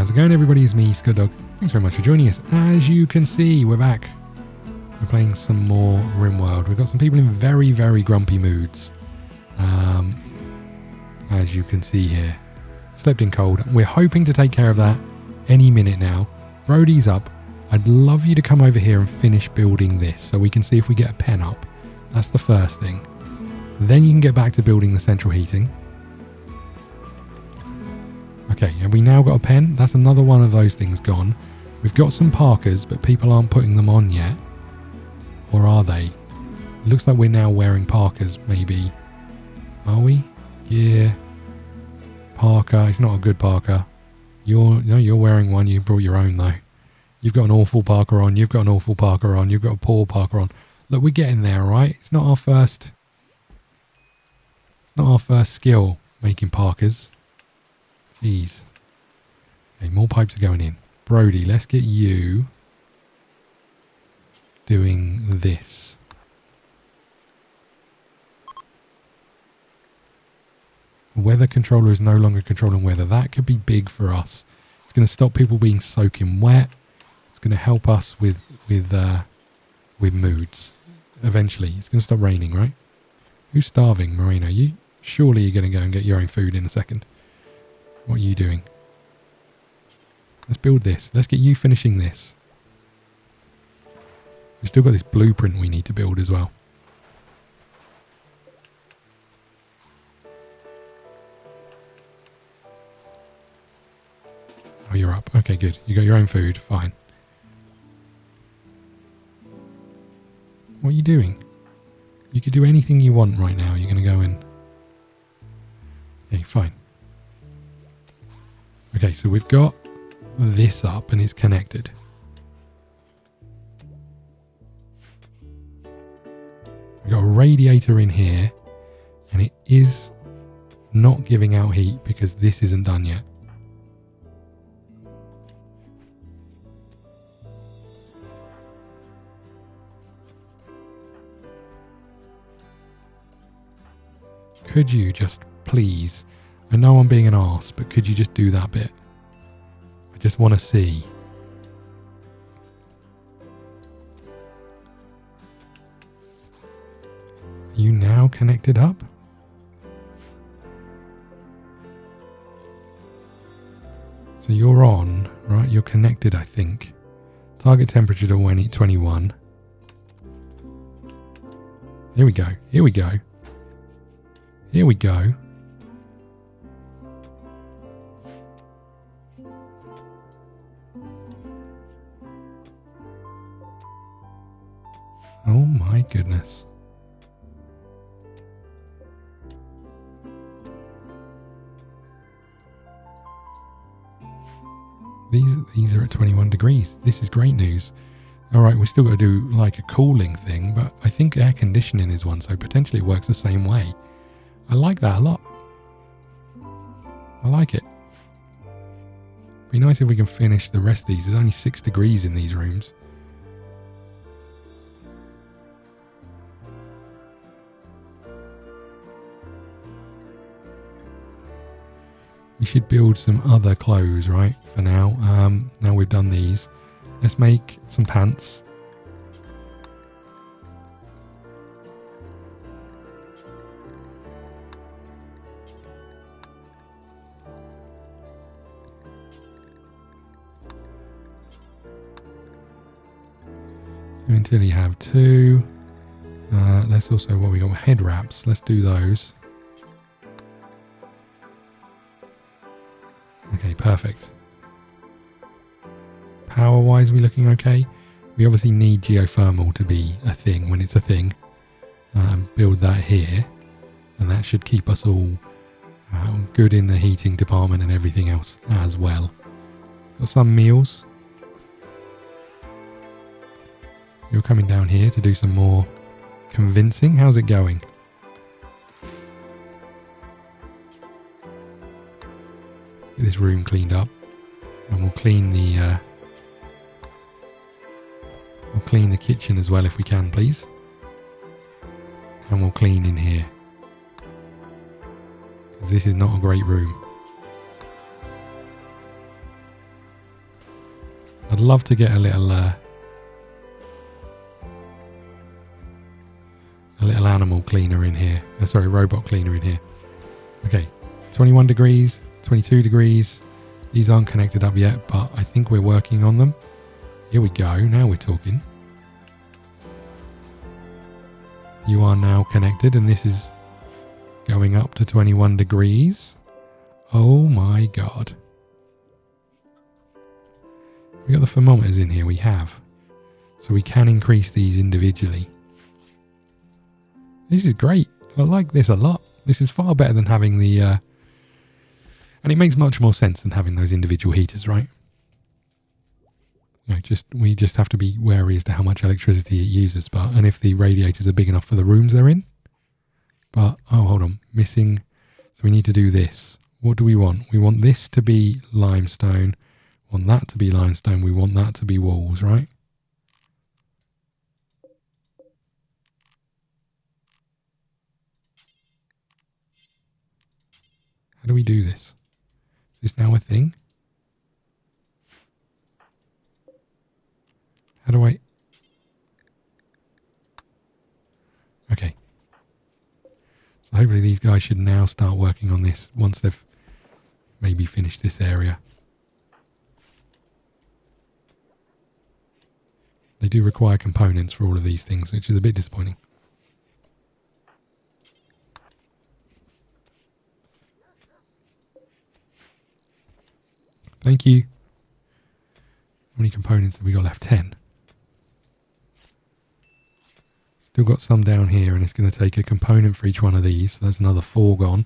how's it going everybody? It's me, ScottDog. Thanks very much for joining us. As you can see, we're back. We're playing some more Rimworld. We've got some people in very, very grumpy moods. As you can see here. Slept in cold. We're hoping to take care of that any minute now. Brody's up. I'd love you to come over here and finish building this so we can see if we get a pen up. That's the first thing. Then you can get back to building the central heating. Okay, have we now got a pen? That's another one of those things gone. We've got some parkas, but people aren't putting them on yet. Or are they? Looks like we're now wearing parkas, maybe. Are we? Gear. Parka. It's not a good parka. You're wearing one. You brought your own, though. You've got an awful parka on. You've got an awful parka on. You've got a poor parka on. Look, we're getting there, right? It's not our first... It's not our first skill, making parkas. Jeez. Okay, more pipes are going in. Brody, let's get you doing this. Weather controller is no longer controlling weather. That could be big for us. It's going to stop people being soaking wet. It's going to help us with moods. Eventually, it's going to stop raining, right? Who's starving, Moreno? Surely you're going to go and get your own food in a second. What are you doing? Let's build this. Let's get you finishing this. We've still got this blueprint we need to build as well. Oh, you're up. Okay, good. You got your own food. Fine. What are you doing? You could do anything you want right now. You're going to go in. Okay, fine. Okay, so we've got this up and it's connected. We've got a radiator in here and it is not giving out heat because this isn't done yet. Could you just please, I know I'm being an arse, but could you just do that bit? I just want to see. Are you now connected up? So you're on, right? You're connected, I think. Target temperature to 21. Here we go. Here we go. Here we go. Oh my goodness. These are at 21 degrees. This is great news. Alright, we still got to do like a cooling thing, but I think air conditioning is one, so potentially it works the same way. I like that a lot. I like it. Be nice if we can finish the rest of these. There's only 6 degrees in these rooms. We should build some other clothes, right? For now. Now we've done these. Let's make some pants. So until you have 2. Let's also, what we got? Head wraps. Let's do those. Okay, perfect. Power-wise, we looking okay? We obviously need geothermal to be a thing when it's a thing. Build that here. And that should keep us all good in the heating department and everything else as well. Got some meals. You're coming down here to do some more convincing. How's it going? Let's get this room cleaned up, and we'll clean the kitchen as well if we can, please. And we'll clean in here. This is not a great room. I'd love to get a little animal cleaner in here. Sorry, robot cleaner in here. Okay, 21 degrees, 22 degrees. These aren't connected up yet, but I think we're working on them. Here we go. Now we're talking. You are now connected, and this is going up to 21 degrees. Oh my god. We got the thermometers in here. We have. So we can increase these individually. This is great. I like this a lot. This is far better than having the... and it makes much more sense than having those individual heaters, right? You know, we just have to be wary as to how much electricity it uses, and if the radiators are big enough for the rooms they're in. But, oh, hold on. Missing... So we need to do this. What do we want? We want this to be limestone. We want that to be limestone. We want that to be walls, right? How do we do this? Is this now a thing? How do I... Okay. So hopefully these guys should now start working on this once they've maybe finished this area. They do require components for all of these things, which is a bit disappointing. Thank you. How many components have we got left? 10. Still got some down here, and it's going to take a component for each one of these. So that's another 4 gone.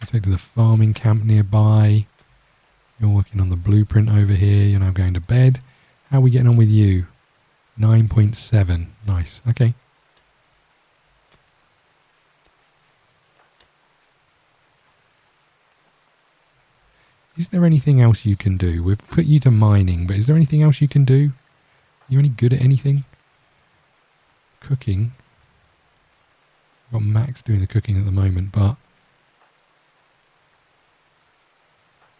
Take to the farming camp nearby. You're working on the blueprint over here. You're now going to bed. How are we getting on with you? 9.7. Nice. Okay. Is there anything else you can do? We've put you to mining, but is there anything else you can do? Are you any good at anything? Cooking. We've got Max doing the cooking at the moment, but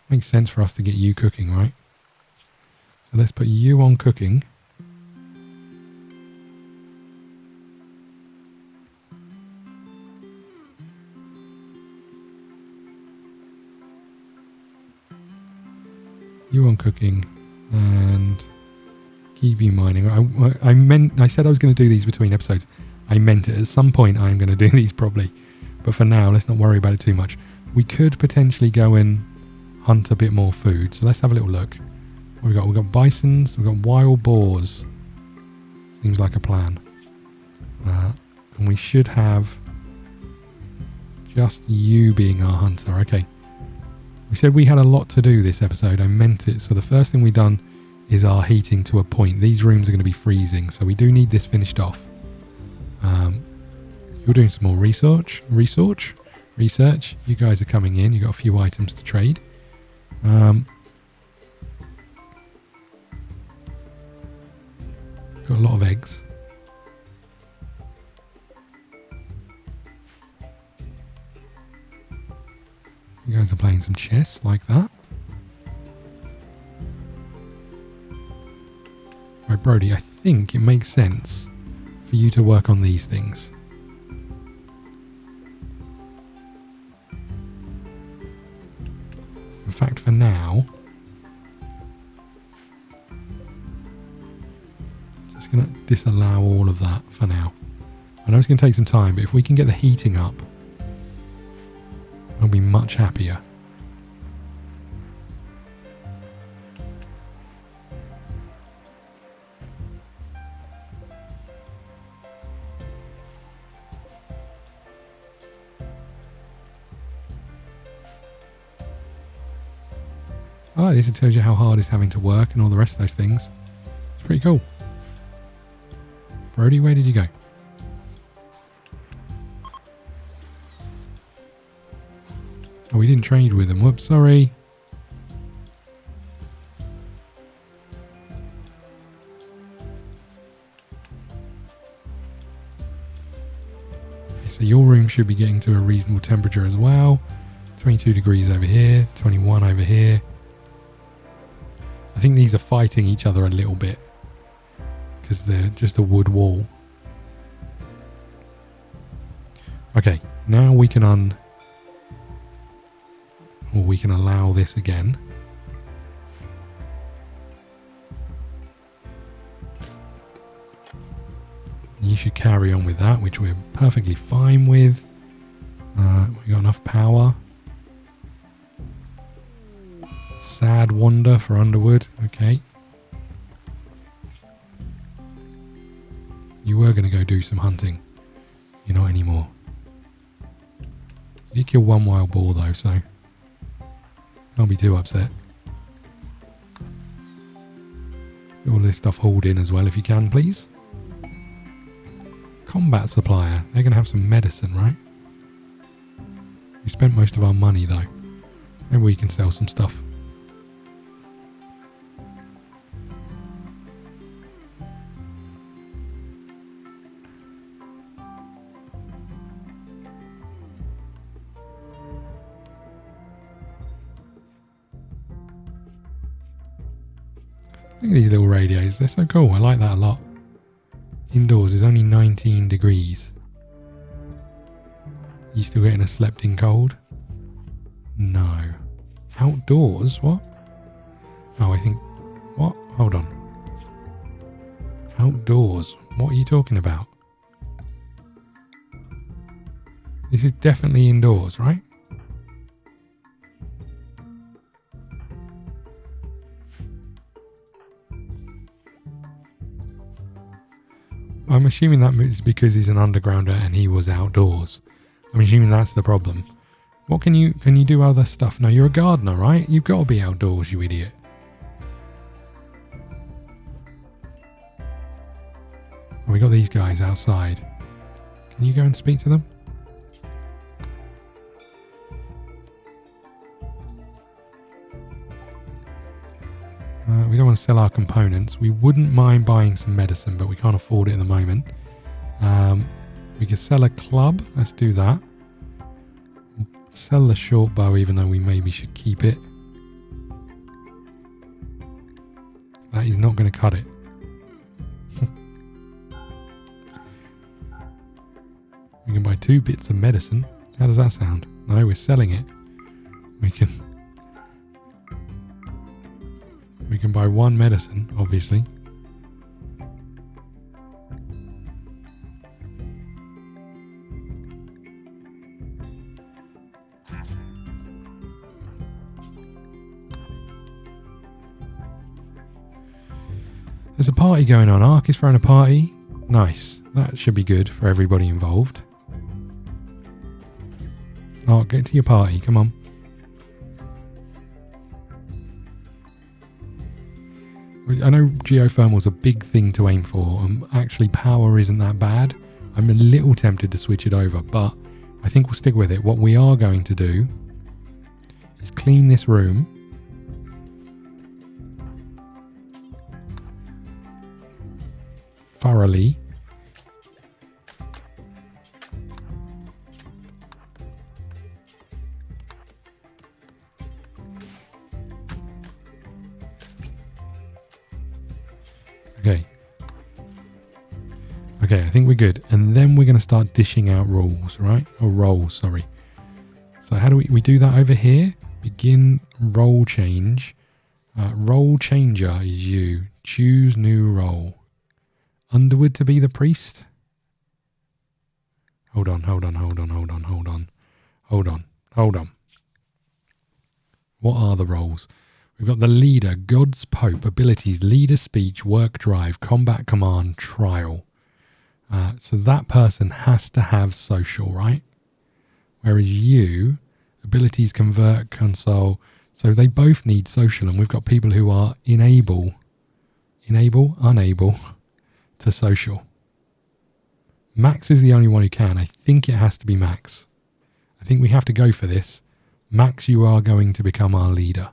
makes sense for us to get you cooking, right? So let's put you on cooking. You on cooking and keep you mining. I said I was going to do these between episodes. I meant it. At some point I am going to do these probably. But for now, let's not worry about it too much. We could potentially go and hunt a bit more food. So let's have a little look. What we got? We've got bisons. We've got wild boars. Seems like a plan. And we should have just you being our hunter. Okay. We said we had a lot to do this episode. I meant it. So the first thing we've done is our heating to a point. These rooms are going to be freezing. So we do need this finished off. You're doing some more research. You guys are coming in. You've got a few items to trade. Got a lot of eggs. You guys are playing some chess like that. Right, Brody, I think it makes sense for you to work on these things. In fact, for now, just going to disallow all of that for now. I know it's going to take some time, but if we can get the heating up, I'll be much happier. I like this. It tells you how hard it's having to work and all the rest of those things. It's pretty cool. Brody, where did you go? Oh, we didn't trade with them. Whoops, sorry. Okay, so your room should be getting to a reasonable temperature as well. 22 degrees over here, 21 over here. I think these are fighting each other a little bit because they're just a wood wall. Okay, now we can we can allow this again. You should carry on with that, which we're perfectly fine with. We got enough power. Sad wander for Underwood. Okay. You were going to go do some hunting. You're not anymore. You did kill one wild boar though, so can't be too upset. Let's get all this stuff hauled in as well if you can, please. Combat supplier. They're going to have some medicine, right? We spent most of our money though. Maybe we can sell some stuff. Look at these little radios. They're so cool. I like that a lot. Indoors is only 19 degrees. You still getting a slept in cold? No. Outdoors? What? Oh, I think... What? Hold on. Outdoors? What are you talking about? This is definitely indoors, right? I'm assuming that is because he's an undergrounder and he was outdoors. I'm assuming that's the problem. What can you do other stuff? No, you're a gardener, right? You've got to be outdoors, you idiot. Oh, we got these guys outside. Can you go and speak to them? We don't want to sell our components. We wouldn't mind buying some medicine, but we can't afford it at the moment. We could sell a club. Let's do that. We'll sell the short bow, even though we maybe should keep it. That is not going to cut it. We can buy 2 bits of medicine. How does that sound? No, we're selling it. We can buy 1 medicine, obviously. There's a party going on. Ark is throwing a party. Nice. That should be good for everybody involved. Ark, get to your party. Come on. I know geothermal's a big thing to aim for, and actually power isn't that bad. I'm a little tempted to switch it over, but I think we'll stick with it. What we are going to do is clean this room. Thoroughly. Okay, I think we're good. And then we're going to start dishing out rules, right? Or rolls, sorry. So how do we do that over here? Begin role change. Role changer is you. Choose new role. Underwood to be the priest? Hold on. What are the roles? We've got the leader, God's Pope, abilities, leader speech, work drive, combat command, trial. So that person has to have social, right? Whereas you, abilities, convert, console. So they both need social, and we've got people who are unable to social. Max is the only one who can. I think it has to be Max. I think we have to go for this. Max, you are going to become our leader.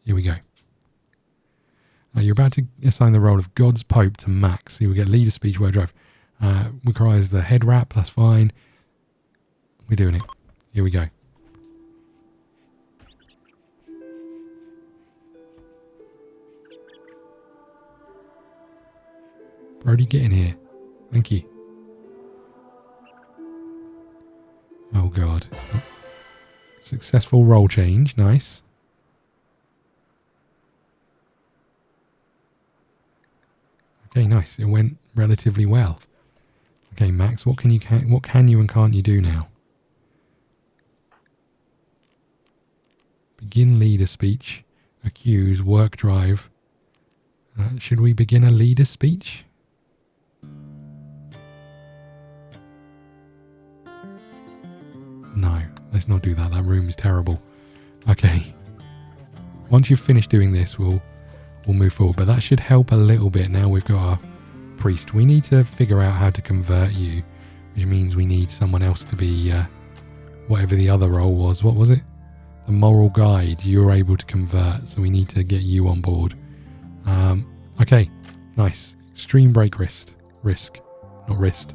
Here we go. You're about to assign the role of God's Pope to Max. So you will get leader speech, word drive. Requires the head wrap. That's fine. We're doing it. Here we go. Brody, get in here. Thank you. Oh, God. Successful role change. Nice. Okay, nice. It went relatively well. Okay, Max, what can you and can't you do now? Begin leader speech. Accuse. Work drive. Should we begin a leader speech? No, let's not do that. That room is terrible. Okay. Once you've finished doing this, we'll move forward. But that should help a little bit. Now we've got our priest. We need to figure out how to convert you, which means we need someone else to be whatever the other role was. What was it? The moral guide. You were able to convert, so we need to get you on board. Okay, nice. Extreme break risk, not wrist.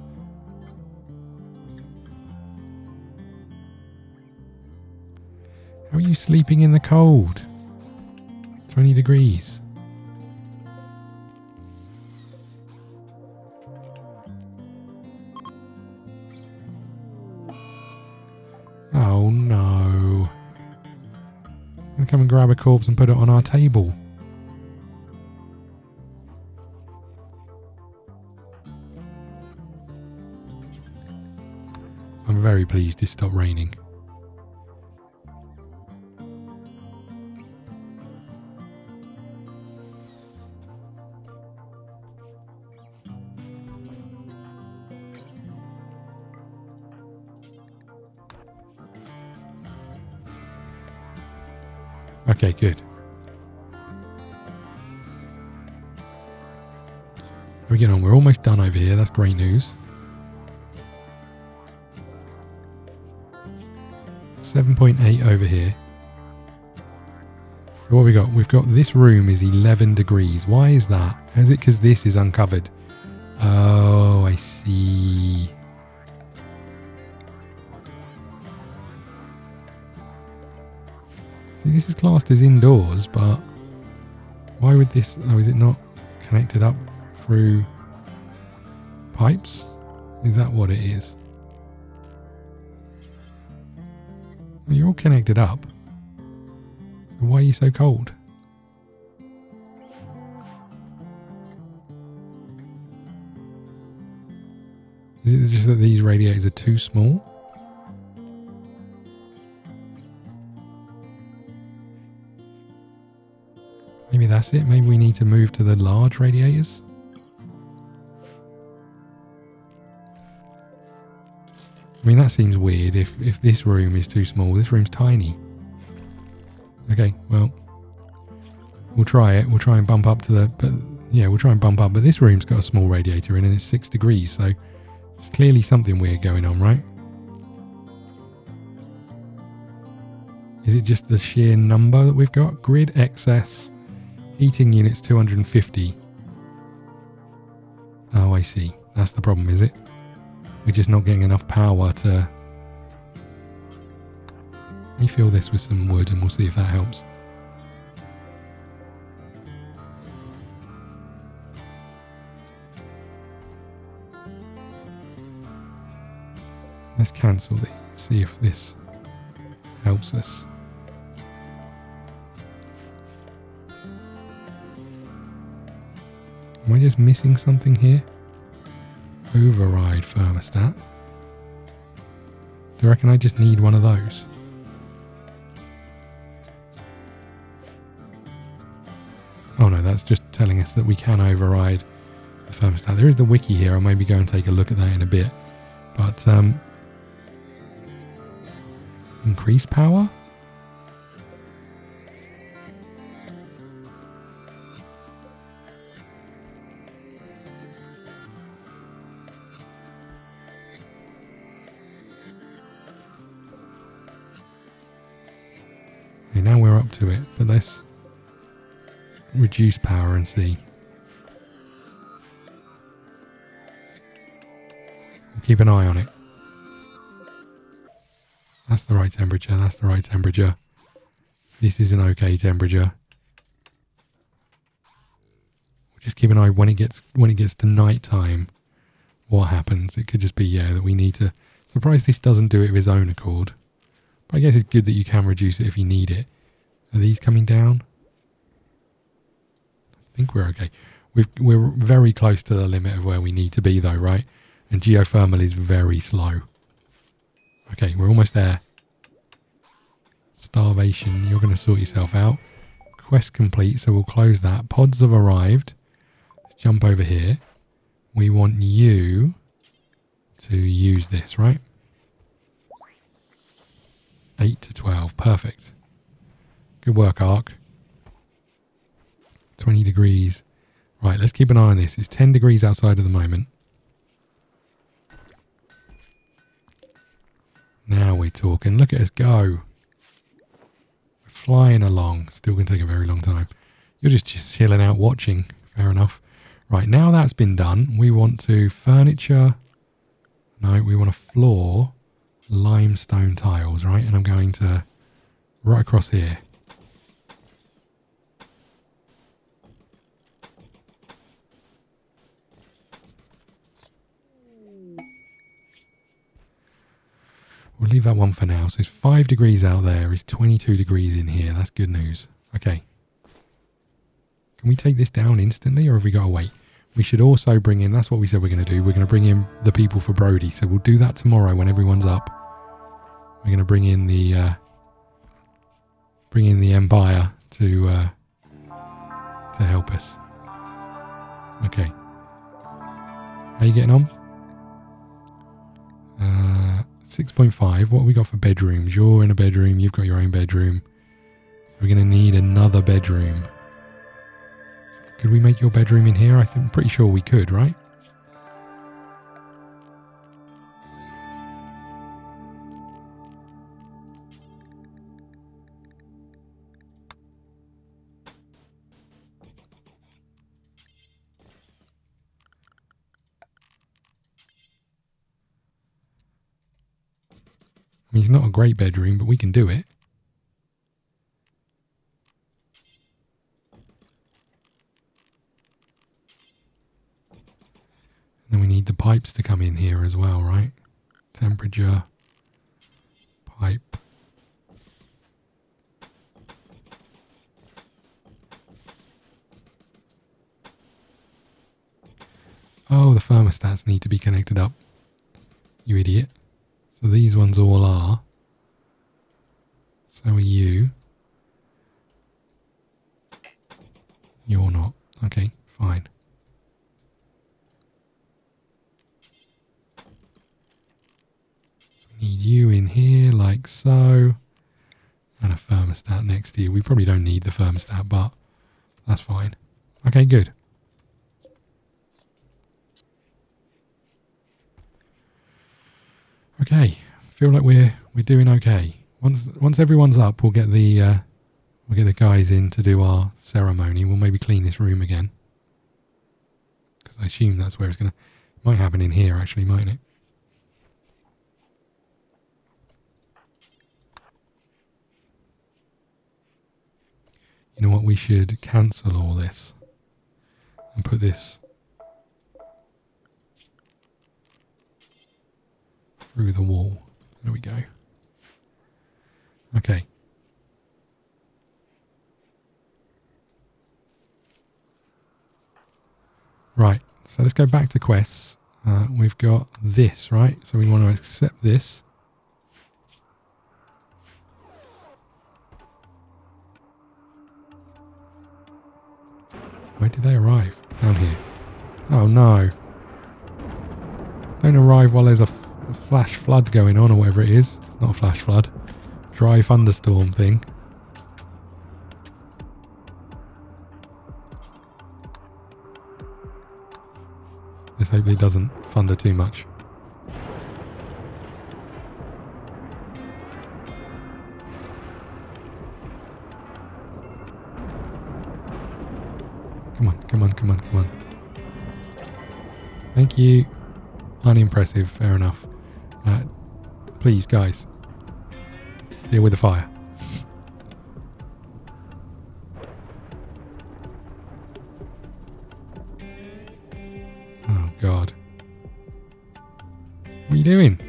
How are you sleeping in the cold? 20 degrees. Oh no. I'm gonna come and grab a corpse and put it on our table. I'm very pleased it stopped raining. Okay, good. How we get on? We're almost done over here. That's great news. 7.8 over here. So what we got? We've got this room is 11 degrees. Why is that? Is it because this is uncovered? Oh, I see. See, this is classed as indoors, but why would this... Oh, is it not connected up through pipes? Is that what it is? You're all connected up. So why are you so cold? Is it just that these radiators are too small? Maybe that's it. Maybe we need to move to the large radiators. I mean, that seems weird if this room is too small. This room's tiny. Okay, well, we'll try it. We'll try and bump up to the... But yeah, we'll try and bump up. But this room's got a small radiator in and it's 6 degrees. So it's clearly something weird going on, right? Is it just the sheer number that we've got? Grid excess. Heating units 250. Oh, I see. That's the problem, is it? We're just not getting enough power to... Let me fill this with some wood and we'll see if that helps. Let's cancel these, see if this helps us. Am I just missing something here? Override thermostat. Do you reckon I just need one of those? Oh no, that's just telling us that we can override the thermostat. There is the wiki here. I'll maybe go and take a look at that in a bit. But increase power? Okay, now we're up to it, but let's reduce power and see. We'll keep an eye on it. That's the right temperature. That's the right temperature. This is an okay temperature. We'll just keep an eye when it gets to night time. What happens? It could just be that we need to. Surprised this doesn't do it of its own accord. But I guess it's good that you can reduce it if you need it. Are these coming down? I think we're okay. We're very close to the limit of where we need to be though, right? And geothermal is very slow. Okay, we're almost there. Starvation, you're going to sort yourself out. Quest complete, so we'll close that. Pods have arrived. Let's jump over here. We want you to use this, right? 8 to 12, perfect. Good work, Ark. 20 degrees. Right, let's keep an eye on this. It's 10 degrees outside at the moment. Now we're talking. Look at us go. We're flying along. Still going to take a very long time. You're just chilling out watching. Fair enough. Right, now that's been done, we want to furniture. No, we want to floor limestone tiles, right? And I'm going to right across here. We'll leave that one for now. So it's 5 degrees out there. It's 22 degrees in here. That's good news. Okay. Can we take this down instantly or have we got to wait? We should also bring in, that's what we said we're going to do. We're going to bring in the people for Brody. So we'll do that tomorrow when everyone's up. We're going to bring in the Empire to help us. Okay. How are you getting on? 6.5. What have we got for bedrooms? You're in a bedroom. You've got your own bedroom. So we're going to need another bedroom. Could we make your bedroom in here? I'm pretty sure we could, right? I mean, it's not a great bedroom, but we can do it. Then we need the pipes to come in here as well, right? Temperature, pipe. Oh, the thermostats need to be connected up. You idiot. So these ones all are. So are you. You're not. Okay, fine. Need you in here like so. And a thermostat next to you. We probably don't need the thermostat, but that's fine. Okay, good. Okay, feel like we're doing okay. Once everyone's up, we'll get the guys in to do our ceremony. We'll maybe clean this room again, because I assume that's where it's gonna. Might happen in here actually, mightn't it? You know what? We should cancel all this and put this through the wall. There we go. Okay. Right. So let's go back to quests. We've got this, right? So we want to accept this. Where did they arrive? Down here. Oh no. Don't arrive while there's a flash flood going on or whatever it is. Not a flash flood. Dry thunderstorm thing. This hopefully doesn't thunder too much. Come on, come on, come on. Thank you. Unimpressive, fair enough. Please, guys. Deal with the fire. Oh, God. What are you doing?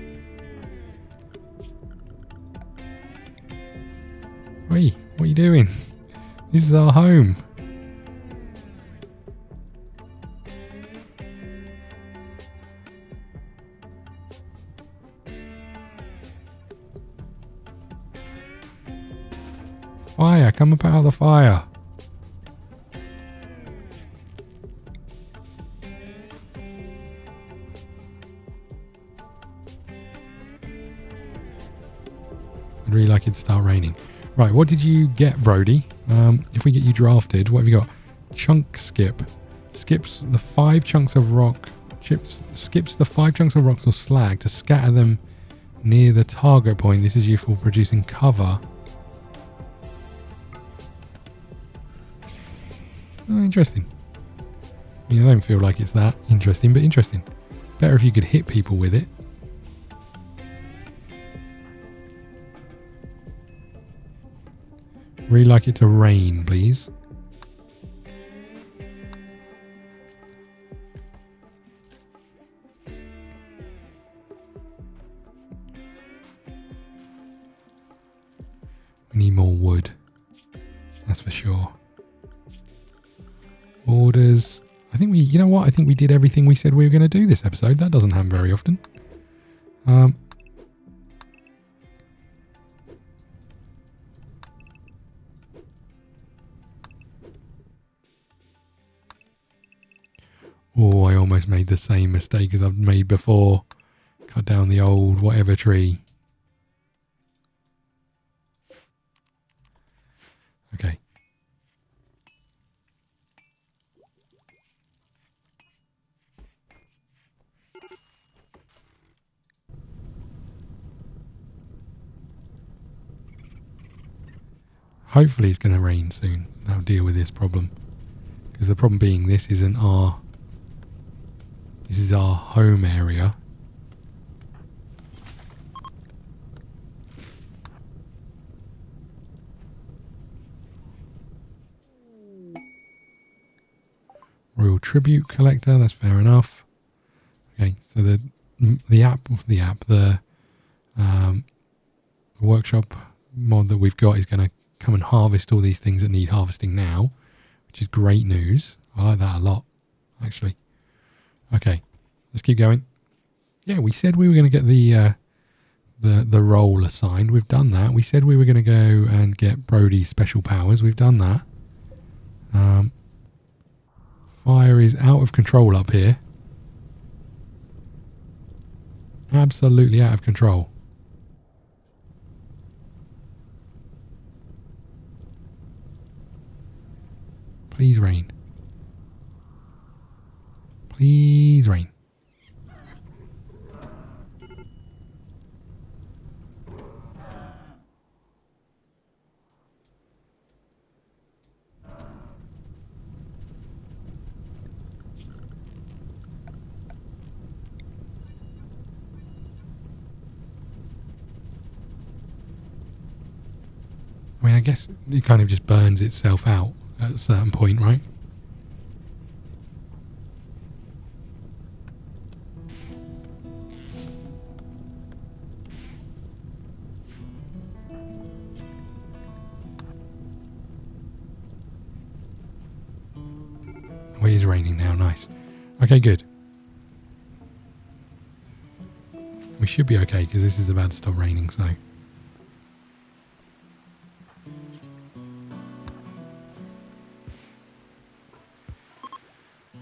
Wait, what are you doing? This is our home. Fire, come up out of the fire. I'd really like it to start raining. Right, what did you get, Brody? If we get you drafted, what have you got? Chunk skip. Skips the 5 chunks of rock. Skips the 5 chunks of rocks or slag to scatter them near the target point. This is useful for producing cover. Oh, interesting. I mean, I don't feel like it's that interesting, but interesting. Better if you could hit people with it. Really like it to rain, please. We need more wood. That's for sure. Orders. I think we, you know what? I think we did everything we said we were going to do this episode. That doesn't happen very often. Oh, I almost made the same mistake as I've made before. Cut down the old whatever tree. Okay. Hopefully it's going to rain soon. That'll deal with this problem. Because the problem being this is our home area. Royal Tribute Collector, that's fair enough. Okay, so the workshop mod that we've got is going to come and harvest all these things that need harvesting now, which is great news. I like that a lot, actually. Okay, let's keep going. Yeah, we said we were going to get the role assigned. We've done that. We said we were going to go and get Brody's special powers. We've done that. Fire is out of control up here. Absolutely out of control. Please rain. Please rain. I mean, I guess it kind of just burns itself out at a certain point, right? Oh, it is raining now, nice. Okay, good. We should be okay because this is about to stop raining, so...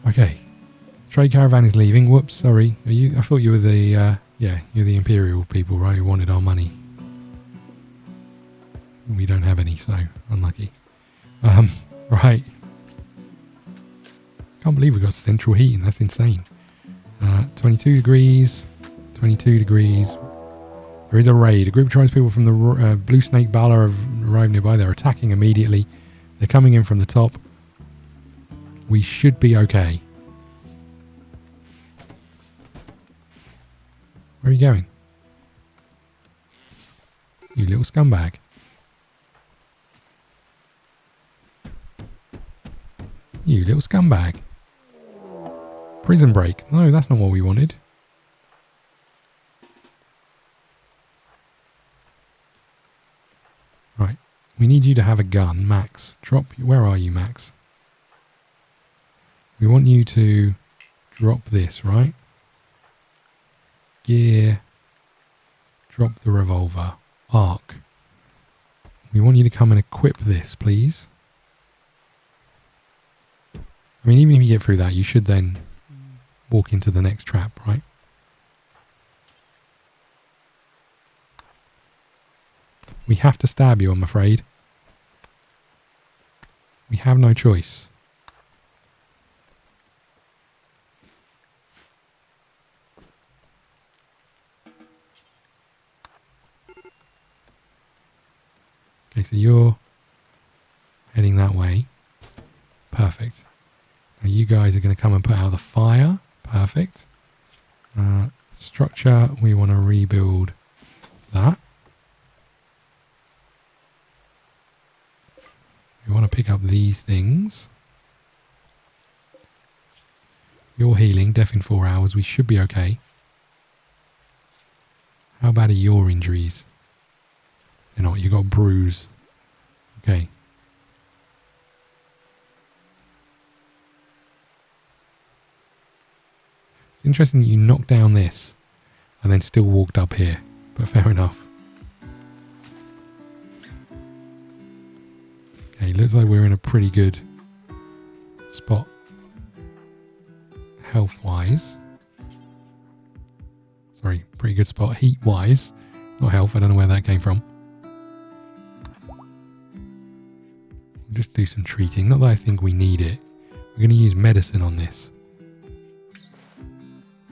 Okay, trade caravan is leaving. Whoops, sorry. Are you? I thought you were the, yeah, you're the Imperial people, right? Who wanted our money. We don't have any, so unlucky. Right. Can't believe we've got central heating. That's insane. 22 degrees. 22 degrees. There is a raid. A group of tribespeople from the Blue Snake Bala have arrived nearby. They're attacking immediately. They're coming in from the top. We should be okay. Where are you going? You little scumbag. You little scumbag. Prison break. No, that's not what we wanted. Right. We need you to have a gun. Max, drop... Where are you, Max? We want you to drop this, right? Gear. Drop the revolver. Arc. We want you to come and equip this, please. I mean, even if you get through that, you should then walk into the next trap, right? We have to stab you, I'm afraid. We have no choice. Okay, so you're heading that way. Perfect. Now you guys are going to come and put out the fire. Perfect. Structure, we want to rebuild that. We want to pick up these things. You're healing, deaf in 4 hours. We should be okay. How bad are your injuries? They're not. You got a bruise. Okay. It's interesting that you knocked down this and then still walked up here, but fair enough. Okay, looks like we're in a pretty good spot health-wise. Sorry, pretty good spot heat-wise. Not health, I don't know where that came from. We'll just do some treating. Not that I think we need it. We're going to use medicine on this.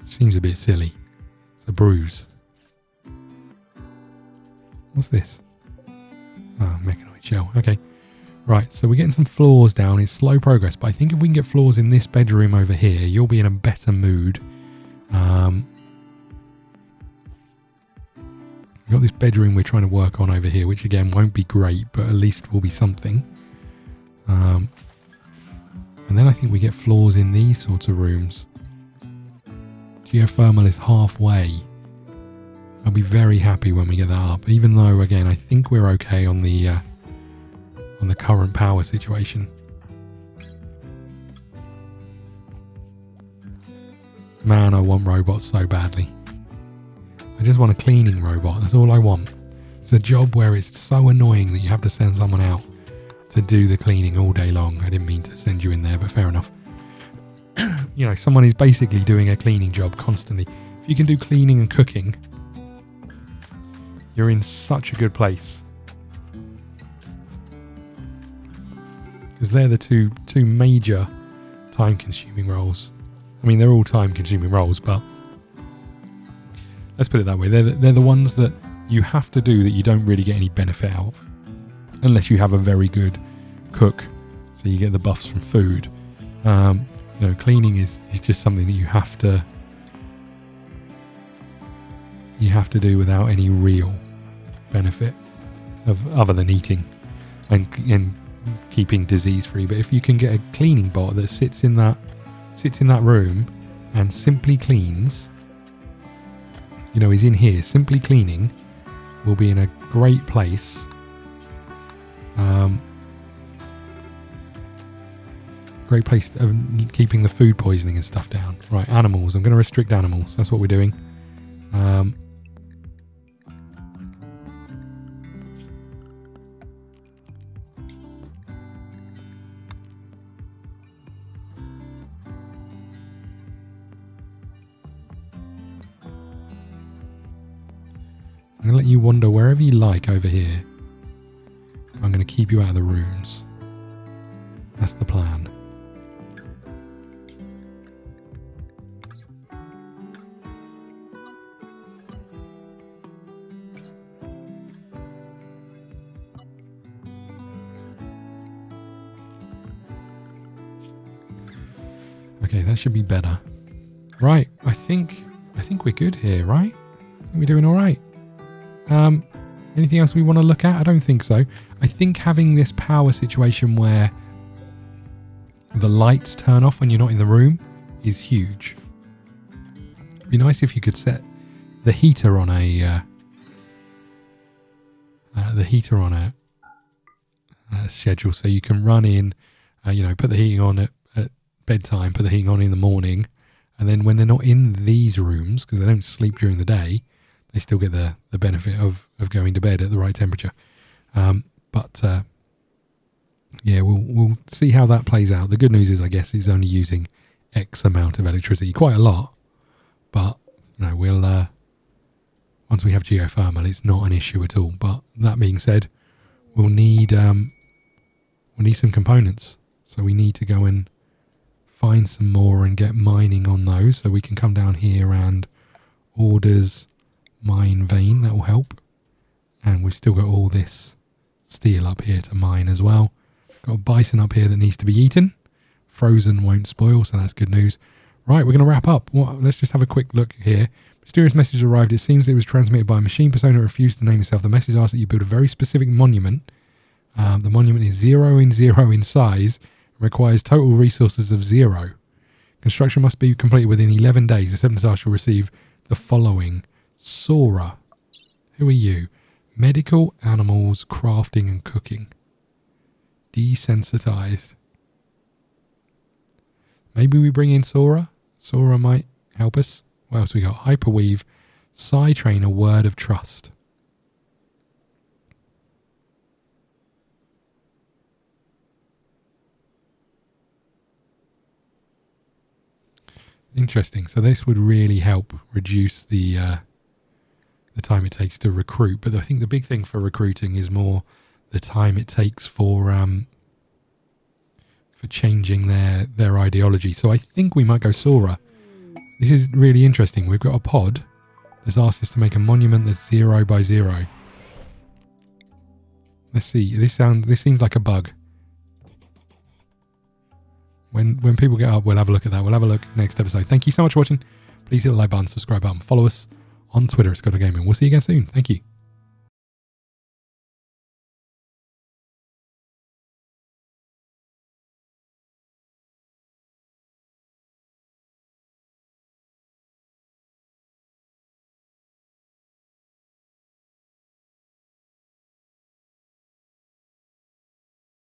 Seems a bit silly. It's a bruise. What's this? Oh, mechanoid shell. Okay. Right, so we're getting some floors down. It's slow progress, but I think if we can get floors in this bedroom over here, you'll be in a better mood. We've got this bedroom we're trying to work on over here, which again won't be great, but at least will be something. And then I think we get floors in these sorts of rooms. Geothermal is halfway. I'll be very happy when we get that up, even though, again, I think we're okay on the current power situation. Man, I want robots so badly. I just want a cleaning robot. That's all I want. It's a job where it's so annoying that you have to send someone out to do the cleaning all day long. I didn't mean to send you in there, but fair enough. You know, someone is basically doing a cleaning job constantly. If you can do cleaning and cooking, you're in such a good place. Because they're the two major time-consuming roles. I mean, they're all time-consuming roles, but let's put it that way. They're the ones that you have to do that you don't really get any benefit out of. Unless you have a very good cook, so you get the buffs from food. You know, cleaning is just something that you have to do without any real benefit of other than eating and keeping disease free. But if you can get a cleaning bot that sits in that room and simply cleans, you know, is in here simply cleaning, we'll be in a great place. Great place of keeping the food poisoning and stuff down. Right, animals. I'm going to restrict animals. That's what we're doing. I'm going to let you wander wherever you like over here. I'm going to keep you out of the rooms. That's the plan. Okay, that should be better. Right, I think we're good here, right? I think we're doing all right. Anything else we want to look at? I don't think so. I think having this power situation where the lights turn off when you're not in the room is huge. It'd be nice if you could set the heater on a schedule, so you can run in, put the heating on at bedtime, put the heating on in the morning, and then when they're not in these rooms, because they don't sleep during the day, they still get the benefit of going to bed at the right temperature. Yeah, we'll see how that plays out. The good news is, I guess, it's only using X amount of electricity, quite a lot. But we'll once we have geothermal, it's not an issue at all. But that being said, we'll need some components, so we need to go and find some more and get mining on those, so we can come down here and orders mine vein. That will help. And we've still got all this steel up here to mine as well. Got a bison up here that needs to be eaten. Frozen won't spoil, so that's good news. Right, we're going to wrap up. Let's just have a quick look here. Mysterious message arrived. It seems it was transmitted by a machine persona that refused to name itself. The message asks that you build a very specific monument. The monument is 0 in 0 in size and requires total resources of 0. Construction must be completed within 11 days. The seventh task will receive the following. Sora. Who are you? Medical, animals, crafting and cooking. Desensitized. Maybe we bring in Sora. Sora might help us. What else we got? Hyperweave, Psytrain, a word of trust. Interesting. So this would really help reduce the time it takes to recruit. But I think the big thing for recruiting is more the time it takes for changing their ideology. So I think we might go Sora. This is really interesting. We've got a pod that's asked us to make a monument that's 0 by 0. Let's see. This seems like a bug. When people get up, we'll have a look at that. We'll have a look next episode. Thank you so much for watching. Please hit the like button, subscribe button, follow us on Twitter at ScottDogGaming. We'll see you again soon. Thank you.